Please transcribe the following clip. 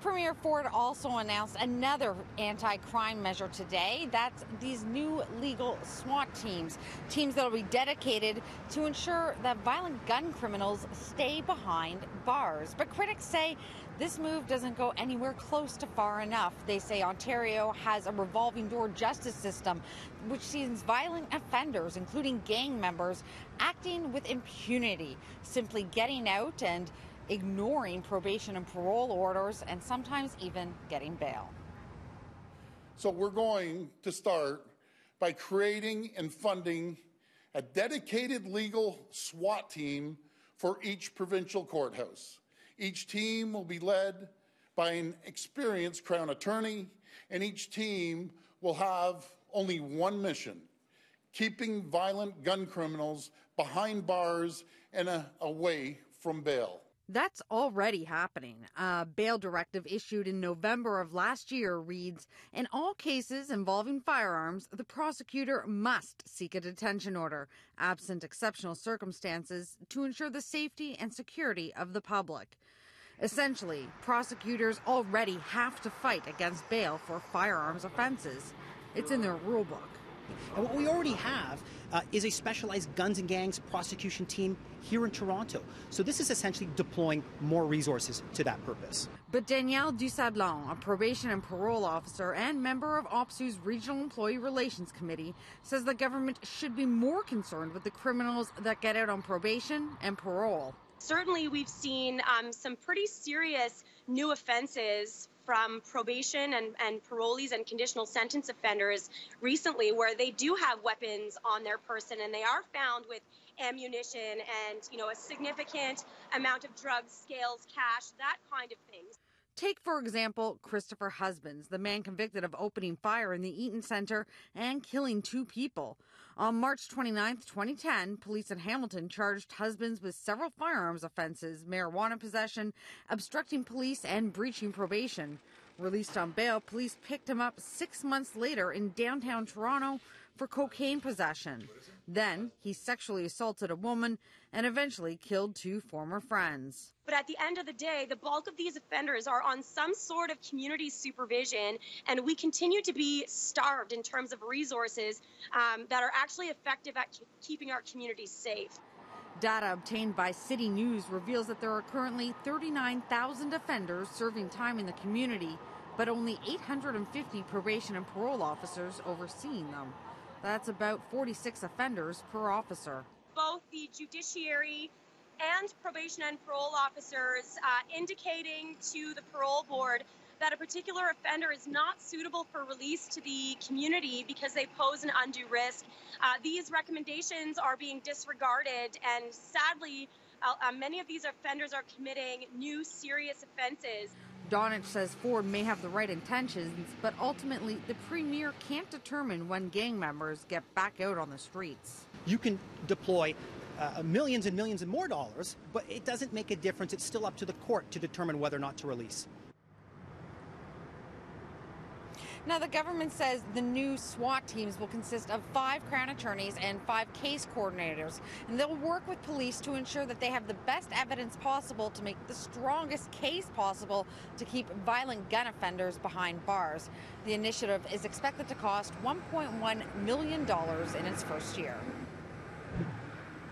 Premier Ford also announced another anti-crime measure today. That's these new legal SWAT teams that will be dedicated to ensure that violent gun criminals stay behind bars. But critics say this move doesn't go anywhere close to far enough. They say Ontario has a revolving door justice system which sees violent offenders, including gang members, acting with impunity, simply getting out and ignoring probation and parole orders, and sometimes even getting bail. So we're going to start by creating and funding a dedicated legal SWAT team for each provincial courthouse. Each team will be led by an experienced Crown attorney, and each team will have only one mission: keeping violent gun criminals behind bars and away from bail. That's already happening. A bail directive issued in November of last year reads, in all cases involving firearms, the prosecutor must seek a detention order, absent exceptional circumstances, to ensure the safety and security of the public. Essentially, prosecutors already have to fight against bail for firearms offenses. It's in their rule book. And what we already have is a specialized guns and gangs prosecution team here in Toronto. So this is essentially deploying more resources to that purpose. But Danielle Dusablon, a probation and parole officer and member of OPSU's Regional Employee Relations Committee, says the government should be more concerned with the criminals that get out on probation and parole. Certainly, we've seen some pretty serious new offenses from probation and parolees and conditional sentence offenders recently, where they do have weapons on their person and they are found with ammunition and, a significant amount of drugs, scales, cash, that kind of thing. Take, for example, Christopher Husbands, the man convicted of opening fire in the Eaton Centre and killing 2 people. On March 29, 2010, police in Hamilton charged Husbands with several firearms offenses: marijuana possession, obstructing police, and breaching probation. Released on bail, police picked him up 6 months later in downtown Toronto for cocaine possession. Then he sexually assaulted a woman and eventually killed 2 former friends. But at the end of the day, the bulk of these offenders are on some sort of community supervision, and we continue to be starved in terms of resources that are actually effective at keeping our communities safe. Data obtained by City News reveals that there are currently 39,000 offenders serving time in the community, but only 850 probation and parole officers overseeing them. That's about 46 offenders per officer. Both the judiciary and probation and parole officers indicating to the parole board that a particular offender is not suitable for release to the community because they pose an undue risk. These recommendations are being disregarded, and sadly, many of these offenders are committing new serious offenses. Donich says Ford may have the right intentions, but ultimately the Premier can't determine when gang members get back out on the streets. You can deploy millions and millions and more dollars, but it doesn't make a difference. It's still up to the court to determine whether or not to release. Now, the government says the new SWAT teams will consist of 5 Crown attorneys and 5 case coordinators, and they'll work with police to ensure that they have the best evidence possible to make the strongest case possible to keep violent gun offenders behind bars. The initiative is expected to cost $1.1 million in its first year.